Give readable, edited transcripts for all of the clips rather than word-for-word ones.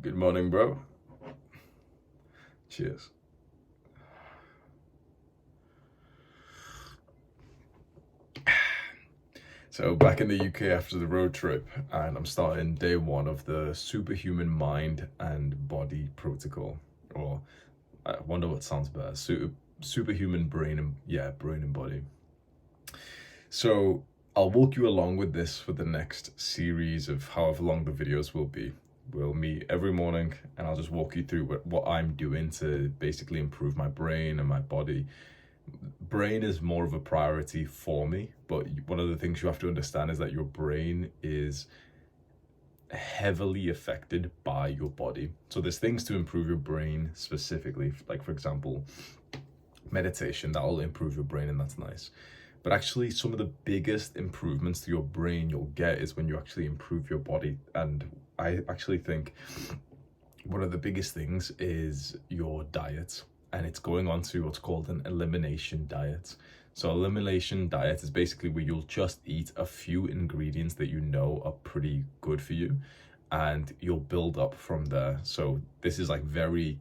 Good morning, bro. Cheers. So back in the UK after the road trip, and I'm starting day one of the Superhuman Mind and Body Protocol, or I wonder what sounds better. Superhuman Brain and Brain and Body. So I'll walk you along with this for the next series of however long the videos will be. We'll meet every morning, and I'll just walk you through what I'm doing to basically improve my brain and my body. Brain is more of a priority for me, but one of the things you have to understand is that your brain is heavily affected by your body. So there's things to improve your brain specifically, like for example, meditation, that will improve your brain, and that's nice. But actually, some of the biggest improvements to your brain you'll get is when you actually improve your body. And I actually think one of the biggest things is your diet, and it's going on to what's called an elimination diet. So elimination diet is basically where you'll just eat a few ingredients that you know are pretty good for you, and you'll build up from there. So this is like very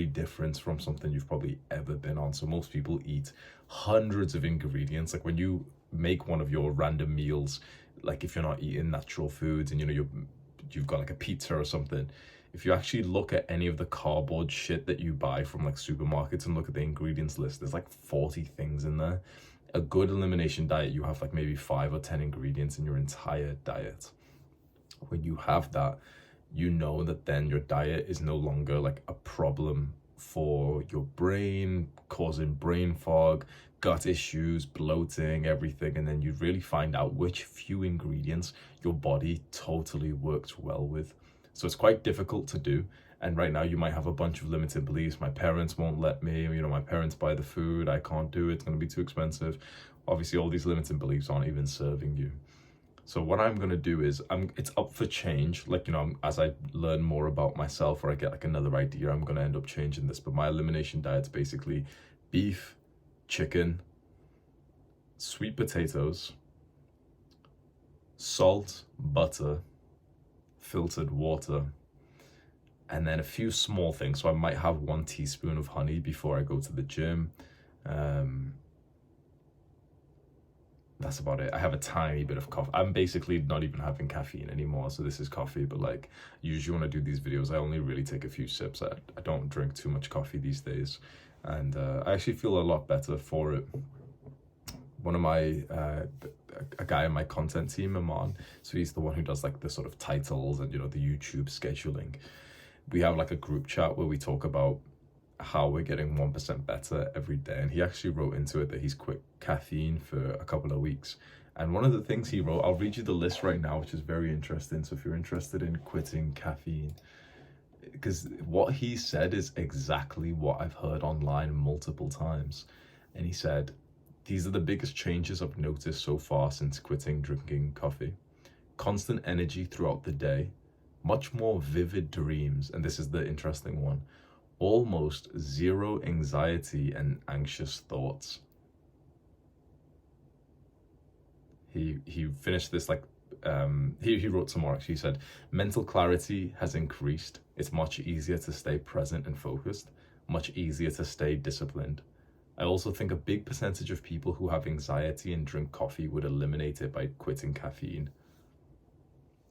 different from something you've probably ever been on. So most people eat hundreds of ingredients. Like when you make one of your random meals, like if you're not eating natural foods and you've got like a pizza or something, if you actually look at any of the cardboard shit that you buy from like supermarkets and look at the ingredients list, there's like 40 things in there. A good elimination diet, you have like maybe 5 or 10 ingredients in your entire diet. When you have that, you know that then your diet is no longer like a problem for your brain, causing brain fog, gut issues, bloating, everything. And then you really find out which few ingredients your body totally works well with. So it's quite difficult to do. And right now you might have a bunch of limited beliefs. My parents won't let me, my parents buy the food, I can't do it, it's going to be too expensive. Obviously all these limited beliefs aren't even serving you. So what I'm going to do is it's up for change. Like, as I learn more about myself or I get like another idea, I'm going to end up changing this. But my elimination diet's basically beef, chicken, sweet potatoes, salt, butter, filtered water, and then a few small things. So I might have 1 teaspoon of honey before I go to the gym. That's about it. I have a tiny bit of coffee. I'm basically not even having caffeine anymore, so this is coffee. But like, usually when I do these videos, I only really take a few sips. I don't drink too much coffee these days, and I actually feel a lot better for it. One of my a guy in my content team, Aman, so he's the one who does like the sort of titles and the YouTube scheduling. We have like a group chat where we talk about how we're getting 1% better every day, and he actually wrote into it that he's quit caffeine for a couple of weeks. And one of the things he wrote, I'll read you the list right now, which is very interesting. So if you're interested in quitting caffeine, because what he said is exactly what I've heard online multiple times. And he said, these are the biggest changes I've noticed so far since quitting drinking coffee. Constant energy throughout the day, much more vivid dreams, and this is the interesting one, almost zero anxiety and anxious thoughts. He finished this like he wrote some more actually. He said, mental clarity has increased. It's much easier to stay present and focused, much easier to stay disciplined. I also think a big percentage of people who have anxiety and drink coffee would eliminate it by quitting caffeine.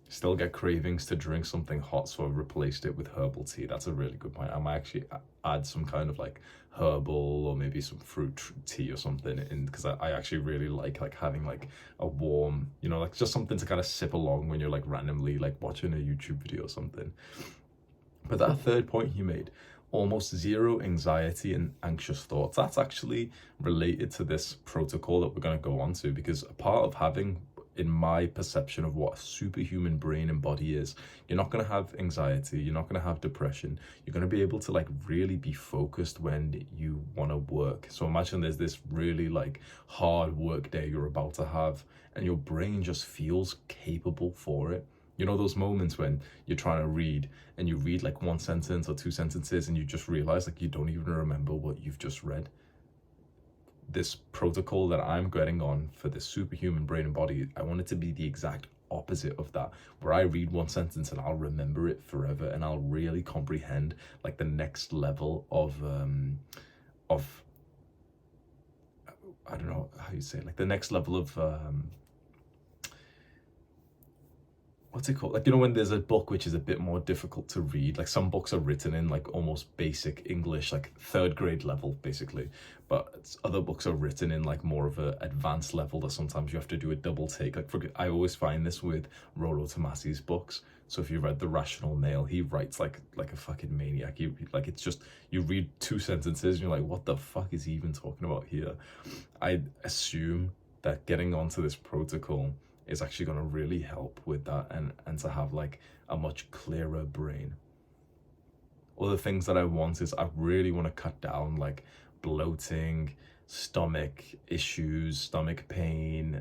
Still get cravings to drink something hot, so I've replaced it with herbal tea. That's a really good point. I might actually add some kind of like herbal or maybe some fruit tea or something in, because I actually really like having like a warm, like just something to kind of sip along when you're like randomly like watching a YouTube video or something. But that third point he made, almost zero anxiety and anxious thoughts, that's actually related to this protocol that we're going to go on to, because a part of having, in my perception of what a superhuman brain and body is, you're not going to have anxiety, you're not going to have depression, you're going to be able to like really be focused when you want to work. So imagine there's this really like hard work day you're about to have, and your brain just feels capable for it. Those moments when you're trying to read and you read like 1 sentence or 2 sentences and you just realize like you don't even remember what you've just read. This protocol that I'm getting on for this superhuman brain and body, I want it to be the exact opposite of that, where I read one sentence and I'll remember it forever, and I'll really comprehend like the next level of I don't know how you say it, like the next level of what's it called? Like, you know, when there's a book which is a bit more difficult to read, like some books are written in like almost basic English, like third grade level, basically. But other books are written in like more of a advanced level that sometimes you have to do a double take. Like, I always find this with Rollo Tomasi's books. So if you read The Rational Male, he writes like a fucking maniac. Like, it's just, you read two sentences and you're like, what the fuck is he even talking about here? I assume that getting onto this protocol is actually going to really help with that, and to have like a much clearer brain. Other things that I want is, I really want to cut down like bloating, stomach issues, stomach pain.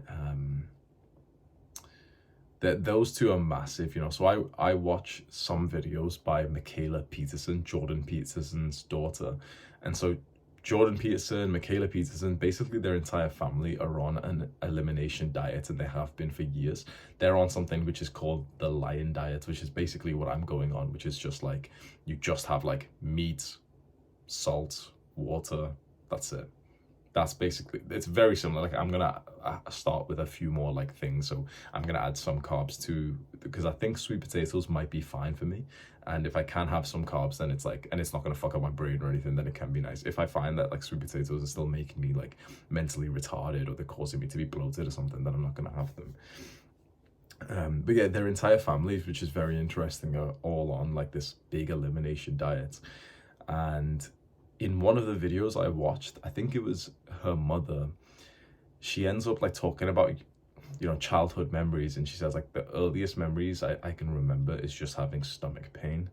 Those two are massive, you know. So I watch some videos by Michaela Peterson, Jordan Peterson's daughter, and so Jordan Peterson, Michaela Peterson, basically their entire family are on an elimination diet, and they have been for years. They're on something which is called the Lion Diet, which is basically what I'm going on, which is just like, you just have like meat, salt, water, that's it. That's basically, it's very similar. Like, I'm gonna start with a few more like things. So I'm gonna add some carbs too, because I think sweet potatoes might be fine for me. And if I can have some carbs, then it's like, and it's not gonna fuck up my brain or anything, then it can be nice. If I find that like sweet potatoes are still making me like mentally retarded, or they're causing me to be bloated or something, then I'm not gonna have them. But yeah, their entire families, which is very interesting, are all on like this big elimination diet. And in one of the videos I watched, I think it was her mother, she ends up like talking about, you know, childhood memories, and she says like, the earliest memories I can remember is just having stomach pain.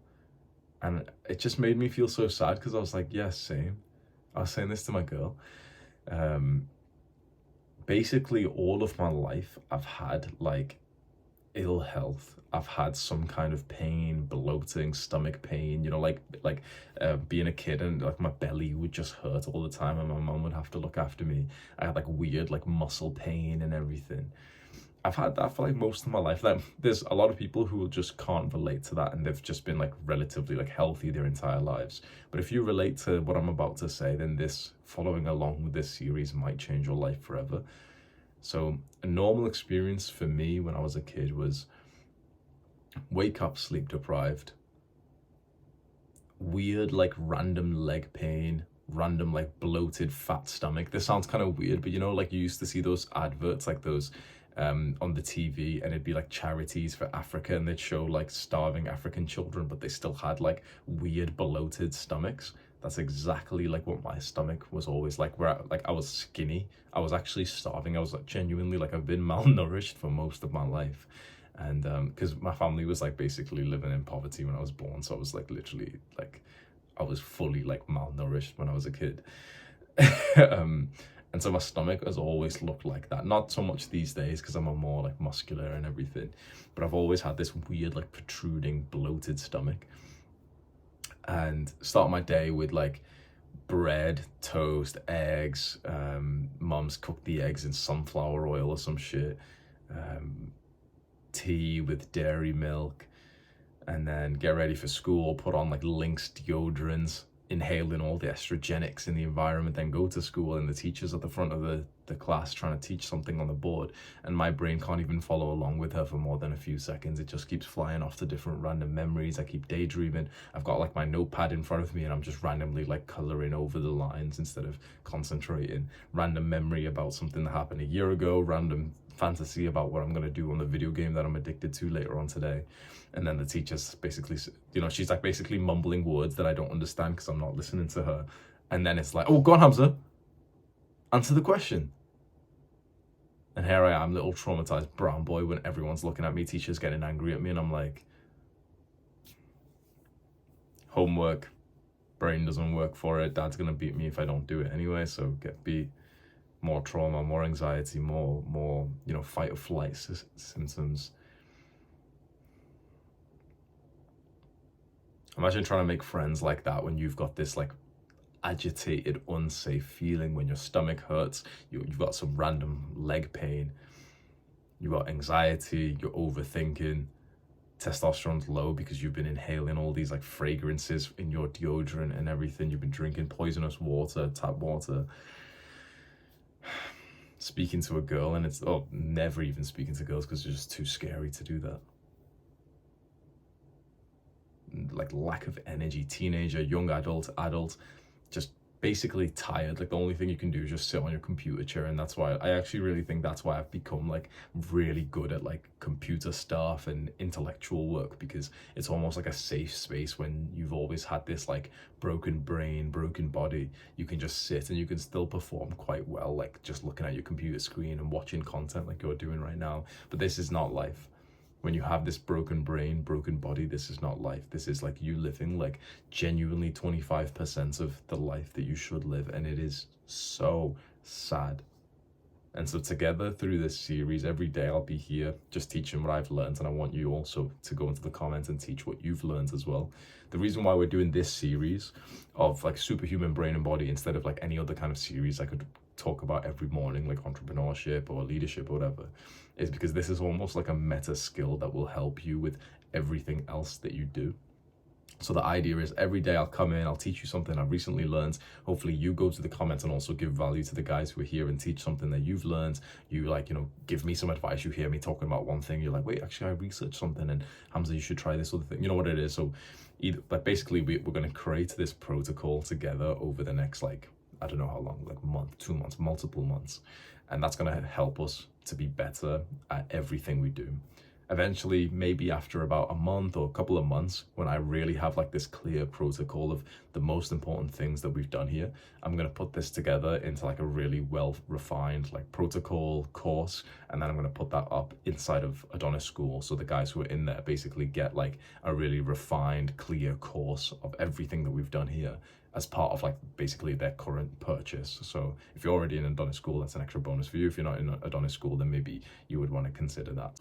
And it just made me feel so sad, because I was like, yes, same. I was saying this to my girl. Basically all of my life I've had like ill health. I've had some kind of pain, bloating, stomach pain, you know, like being a kid, and like my belly would just hurt all the time, and my mom would have to look after me. I had like weird like muscle pain and everything. I've had that for like most of my life. Like, there's a lot of people who just can't relate to that, and they've just been like relatively like healthy their entire lives. But if you relate to what I'm about to say, then this, following along with this series, might change your life forever. So a normal experience for me when I was a kid was wake up sleep deprived, weird like random leg pain, random like bloated fat stomach. This sounds kind of weird, but you know, like you used to see those adverts, like those on the TV, and it'd be like charities for Africa, and they'd show like starving African children, but they still had like weird bloated stomachs. That's exactly like what my stomach was always like, where I was skinny. I was actually starving. I was like genuinely like, I've been malnourished for most of my life. And because my family was like basically living in poverty when I was born, so I was like literally like, I was fully like malnourished when I was a kid. And so my stomach has always looked like that. Not so much these days, because I'm a more like muscular and everything, but I've always had this weird like protruding bloated stomach. And start my day with like bread, toast, eggs. Mom's cooked the eggs in sunflower oil or some shit. Tea with dairy milk, and then get ready for school, put on like Lynx deodorants, inhaling all the estrogenics in the environment, then go to school, and the teacher's at the front of the class trying to teach something on the board, and my brain can't even follow along with her for more than a few seconds. It just keeps flying off to different random memories. I keep daydreaming. I've got like my notepad in front of me, and I'm just randomly like coloring over the lines instead of concentrating. Random memory about something that happened a year ago, random fantasy about what I'm going to do on the video game that I'm addicted to later on today. And then the teacher's basically, you know, she's like basically mumbling words that I don't understand because I'm not listening to her. And then it's like, oh, go on, Hamza, answer the question. And here I am, little traumatized brown boy, when everyone's looking at me, teacher's getting angry at me, and I'm like, homework, brain doesn't work for it, dad's gonna beat me if I don't do it anyway, so get beat. More trauma, more anxiety, more you know, fight or flight symptoms. Imagine trying to make friends like that when you've got this like agitated, unsafe feeling, when your stomach hurts, you've got some random leg pain, you got anxiety, you're overthinking, testosterone's low because you've been inhaling all these like fragrances in your deodorant and everything, you've been drinking poisonous water, tap water, speaking to a girl, and it's never even speaking to girls because it's just too scary to do that. Like lack of energy, teenager, young adult, just basically tired. Like the only thing you can do is just sit on your computer chair, and that's why I actually really think that's why I've become like really good at like computer stuff and intellectual work, because it's almost like a safe space. When you've always had this like broken brain, broken body, you can just sit and you can still perform quite well, like just looking at your computer screen and watching content like you're doing right now. But this is not life. When you have this broken brain, broken body, this is not life. This is like you living like genuinely 25% of the life that you should live. And it is so sad. And so together through this series, every day I'll be here just teaching what I've learned. And I want you also to go into the comments and teach what you've learned as well. The reason why we're doing this series of like Superhuman Brain and Body instead of like any other kind of series I could talk about every morning, like entrepreneurship or leadership or whatever, is because this is almost like a meta skill that will help you with everything else that you do. So the idea is every day I'll come in, I'll teach you something I've recently learned. Hopefully you go to the comments and also give value to the guys who are here and teach something that you've learned. You like, you know, give me some advice. You hear me talking about one thing, you're like, wait, actually I researched something, and Hamza, you should try this other thing. You know what it is? So but basically we're going to create this protocol together over the next, like, I don't know how long, like month, 2 months, multiple months. And that's going to help us to be better at everything we do. Eventually, maybe after about a month or a couple of months, when I really have like this clear protocol of the most important things that we've done here, I'm going to put this together into like a really well refined like protocol course. And then I'm going to put that up inside of Adonis School. So the guys who are in there basically get like a really refined, clear course of everything that we've done here as part of like basically their current purchase. So if you're already in Adonis School, that's an extra bonus for you. If you're not in Adonis School, then maybe you would want to consider that.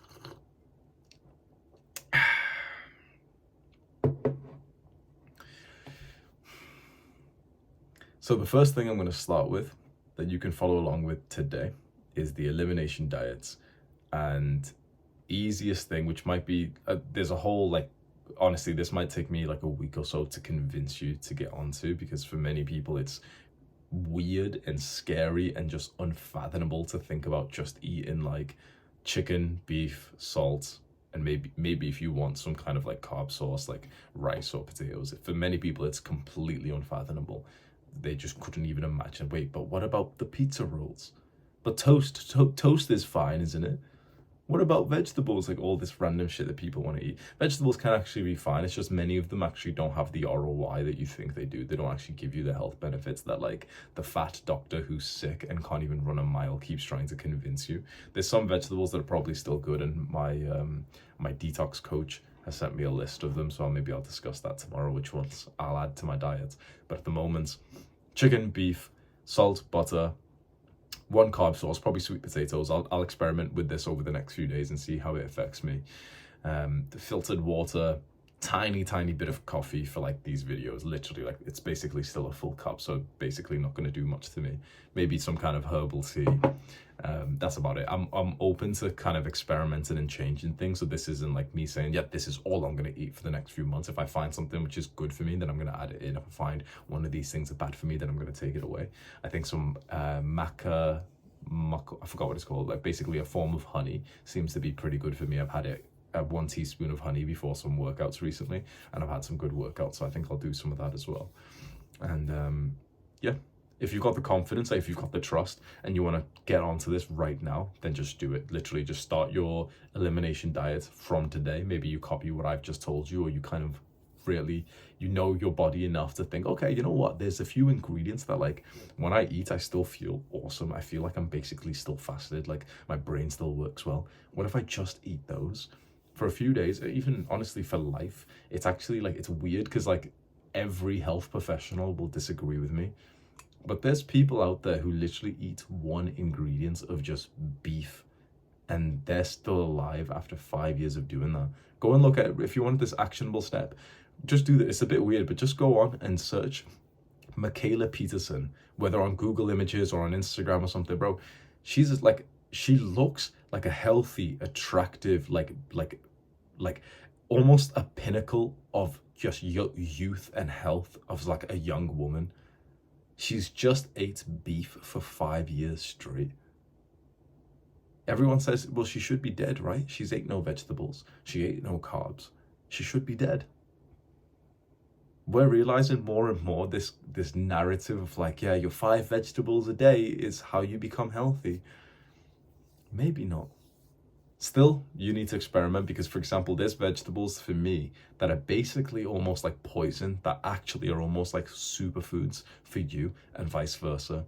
So the first thing I'm going to start with that you can follow along with today is the elimination diets. And easiest thing, which might be, there's a whole like, honestly, this might take me like a week or so to convince you to get onto, because for many people it's weird and scary and just unfathomable to think about just eating like chicken, beef, salt, and maybe if you want some kind of like carb source like rice or potatoes. For many people it's completely unfathomable. They just couldn't even imagine. Wait, but what about the pizza rolls? But toast is fine, isn't it? What about vegetables? Like all this random shit that people want to eat. Vegetables can actually be fine. It's just many of them actually don't have the ROI that you think they do. They don't actually give you the health benefits that like the fat doctor who's sick and can't even run a mile keeps trying to convince you. There's some vegetables that are probably still good, and my detox coach has sent me a list of them, so maybe I'll discuss that tomorrow, which ones I'll add to my diet. But at the moment, chicken, beef, salt, butter, one carb source, probably sweet potatoes. I'll experiment with this over the next few days and see how it affects me. The filtered water, tiny bit of coffee for like these videos. Literally, like it's basically still a full cup, so basically not going to do much to me. Maybe some kind of herbal tea. That's about it. I'm open to kind of experimenting and changing things. So this isn't like me saying, yeah, this is all I'm going to eat for the next few months. If I find something which is good for me, then I'm going to add it in. If I find one of these things are bad for me, then I'm going to take it away. I think some maca, I forgot what it's called, like basically a form of honey, seems to be pretty good for me. I've had it, 1 teaspoon of honey before some workouts recently, and I've had some good workouts, so I think I'll do some of that as well. And yeah, if you've got the confidence, if you've got the trust, and you want to get onto this right now, then just do it. Literally just start your elimination diet from today. Maybe you copy what I've just told you, or you kind of really, you know your body enough to think, okay, you know what, there's a few ingredients that like when I eat I still feel awesome. I feel like I'm basically still fasted, like my brain still works well. What if I just eat those for a few days, even honestly for life? It's actually like, it's weird because like every health professional will disagree with me, but there's people out there who literally eat one ingredient of just beef and they're still alive after 5 years of doing that. Go and look at it. If you want this actionable step, just do that. It's a bit weird, but just go on and search Michaela Peterson, whether on Google Images or on Instagram or something, bro. She's just like, she looks like a healthy, attractive, like almost a pinnacle of just youth and health of like a young woman. She's just ate beef for 5 years straight. Everyone says, well, she should be dead, right? She's ate no vegetables. She ate no carbs. She should be dead. We're realizing more and more this narrative of like, yeah, your 5 vegetables a day is how you become healthy. Maybe not. Still, you need to experiment because, for example, there's vegetables for me that are basically almost like poison that actually are almost like superfoods for you, and vice versa.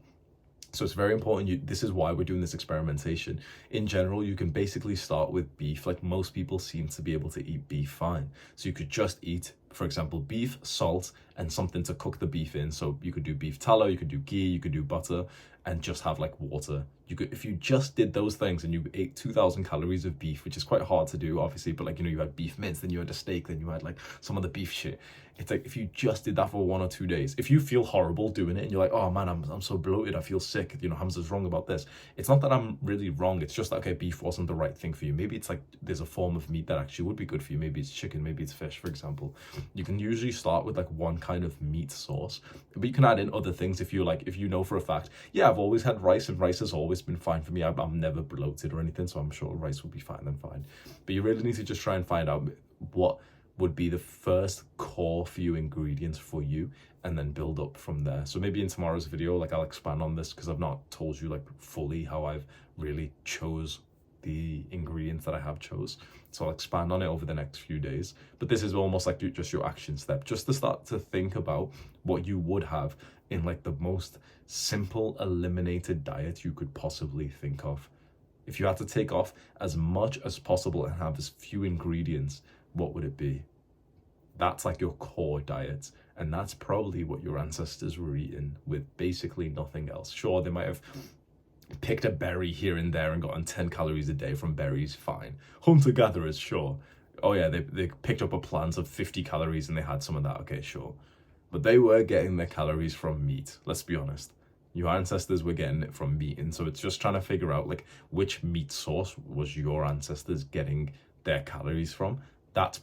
So it's very important. This is why we're doing this experimentation. In general, you can basically start with beef. Like most people seem to be able to eat beef fine. So you could just eat, for example, beef, salt, and something to cook the beef in. So you could do beef tallow, you could do ghee, you could do butter, and just have like water. You could, if you just did those things and you ate 2,000 calories of beef, which is quite hard to do, obviously, but like, you know, you had beef mince, then you had a steak, then you had like some of the beef shit. It's like, if you just did that for 1 or 2 days, if you feel horrible doing it and you're like, oh man, I'm so bloated, I feel sick, you know, Hamza's wrong about this. It's not that I'm really wrong. It's just that, okay, beef wasn't the right thing for you. Maybe it's like, there's a form of meat that actually would be good for you. Maybe it's chicken, maybe it's fish, for example. You can usually start with like one kind of meat source, but you can add in other things if you like, if you know for a fact, yeah, I've always had rice and rice has always been fine for me. I'm never bloated or anything, so I'm sure rice will be fine, then fine. But you really need to just try and find out what would be the first core few ingredients for you, and then build up from there. So maybe in tomorrow's video, like, I'll expand on this because I've not told you like fully how I've really chose the ingredients that I have chose. So I'll expand on it over the next few days. But this is almost like just your action step, just to start to think about what you would have in like the most simple eliminated diet you could possibly think of. If you had to take off as much as possible and have as few ingredients, what would it be? That's like your core diet. And that's probably what your ancestors were eating, with basically nothing else. Sure, they might have picked a berry here and there and gotten 10 calories a day from berries, fine. Hunter-gatherers, sure. Oh yeah, they picked up a plant of 50 calories and they had some of that, okay, sure. But they were getting their calories from meat, let's be honest. Your ancestors were getting it from meat, and so it's just trying to figure out like which meat source was your ancestors getting their calories from. That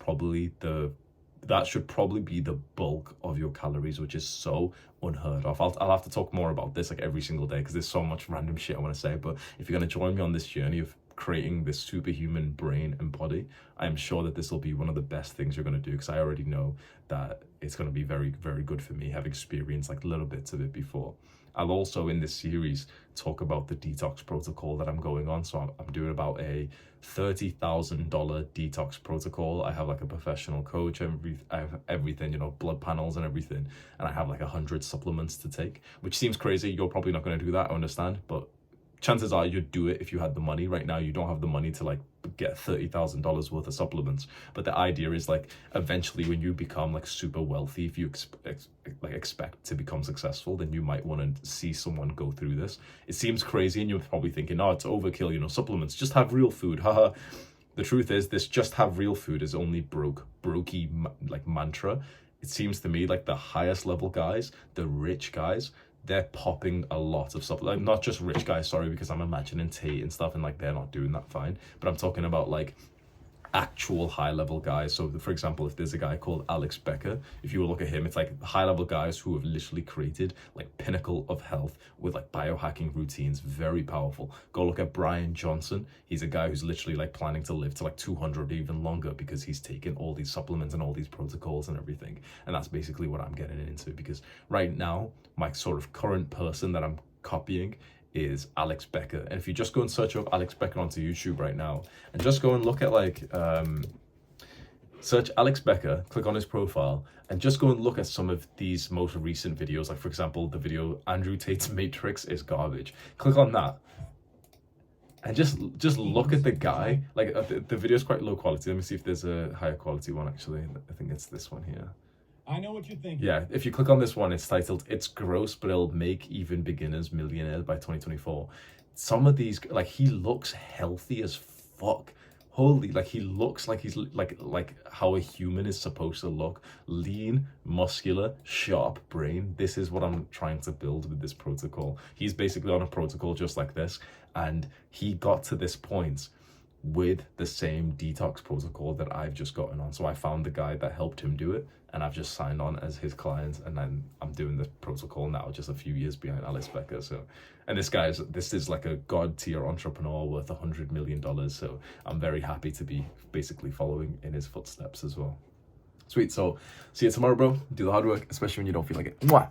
should probably be the bulk of your calories, which is so unheard of. I'll have to talk more about this like every single day because there's so much random shit I want to say. But if you're going to join me on this journey of creating this superhuman brain and body, I am sure that this will be one of the best things you're going to do, because I already know that it's going to be very, very good for me. I've experienced like little bits of it before. I'll also in this series talk about the detox protocol that I'm going on. So I'm doing about a $30,000 detox protocol. I have like a professional coach, I have everything, you know, blood panels and everything. And I have like 100 supplements to take, which seems crazy. You're probably not going to do that, I understand. But chances are you'd do it if you had the money. Right now, you don't have the money to like get $30,000 worth of supplements. But the idea is like eventually when you become like super wealthy, if you expect to become successful, then you might want to see someone go through this. It seems crazy and you're probably thinking, oh, it's overkill, you know, supplements, just have real food, haha. The truth is, this just have real food is only brokey like mantra. It seems to me like the highest level guys, the rich guys, they're popping a lot of stuff. Like, not just rich guys, sorry, because I'm imagining Tate and stuff, and like they're not doing that fine. But I'm talking about like actual high level guys. So for example, if there's a guy called Alex Becker, if you look at him, it's like high level guys who have literally created like pinnacle of health with like biohacking routines, very powerful. Go look at Brian Johnson. He's a guy who's literally like planning to live to like 200 or even longer because he's taken all these supplements and all these protocols and everything. And that's basically what I'm getting into, because right now my sort of current person that I'm copying is Alex Becker. And if you just go and search up Alex Becker onto YouTube right now and just go and look at like search Alex Becker, click on his profile, and just go and look at some of these most recent videos. Like for example, the video Andrew Tate's Matrix is garbage. Click on that and just look at the guy. Like the video is quite low quality. Let me see if there's a higher quality one. Actually, I think it's this one here. I know what you think. Yeah, if you click on this one, it's titled "It's Gross, but It'll Make Even Beginners Millionaires by 2024." Some of these, like, he looks healthy as fuck. holy, like he looks like he's like how a human is supposed to look. Lean, muscular, sharp brain. This is what I'm trying to build with this protocol. He's basically on a protocol just like this, and he got to this point with the same detox protocol that I've just gotten on. So I found the guy that helped him do it, and I've just signed on as his client, and then I'm doing the protocol now, just a few years behind Alice Becker. So, and this is like a god tier entrepreneur worth $100 million. So I'm very happy to be basically following in his footsteps as well. Sweet. So see you tomorrow, bro. Do the hard work, especially when you don't feel like it. Mwah!